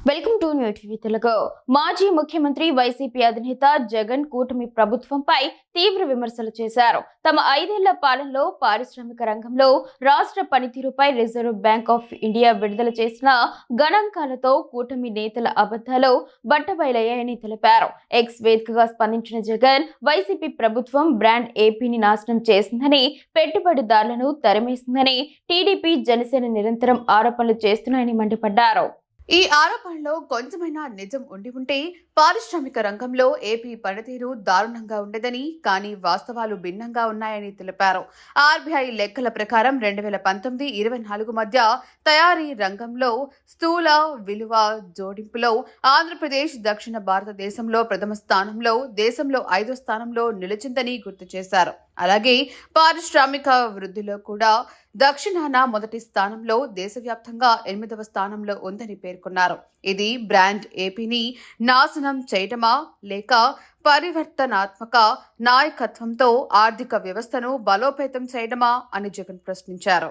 Welcome to new TV Telugu. మాజీ ముఖ్యమంత్రి YCP అధినేత జగన్ కూటమి ప్రభుత్వంపై తీవ్ర విమర్శలు చేశారు. తమ 5 ఏళ్ల పాలనలో పారిశ్రామిక రంగంలో రాష్ట్ర పనితీరుపై రిజర్వ్ బ్యాంక్ ఆఫ్ ఇండియా విడుదల చేసిన గణాంకాలతో కూటమి నేతల అబద్ధాలు బట్టబయలయ్యాయని తెలిపారు. ఎక్స్ వేదికగా స్పందించిన జగన్, వైసీపీ ప్రభుత్వం బ్రాండ్ ఏపీని నాశనం చేసిందని, పెట్టుబడిదారులను తరిమేసిందని టీడీపీ, జనసేన నిరంతరం ఆరోపణలు చేస్తున్నాయని మండిపడ్డారు. ఈ ఆరోపణలో కొంచెమైనా నిజం ఉండి ఉంటే పారిశ్రామిక రంగంలో ఏపీ పనితీరు దారుణంగా ఉండదని, కానీ వాస్తవాలు భిన్నంగా ఉన్నాయని తెలిపారు. ఆర్బీఐ లెక్కల ప్రకారం 2019-24 మధ్య తయారీ రంగంలో స్థూల విలువ జోడింపులో ఆంధ్రప్రదేశ్ దక్షిణ భారతదేశంలో ప్రథమ స్థానంలో, దేశంలో 5వ స్థానంలో నిలిచిందని గుర్తు చేశారు. అలాగే పారిశ్రామిక వృద్ధిలో కూడా దక్షిణాన మొదటి స్థానంలో, దేశవ్యాప్తంగా 8వ స్థానంలో ఉందని పేర్కొన్నారు. ఇది బ్రాండ్ ఏపీని నాశనం చేయటమా లేక పరివర్తనాత్మక నాయకత్వంతో ఆర్థిక వ్యవస్థను బలోపేతం చేయడమా అని జగన్ ప్రశ్నించారు.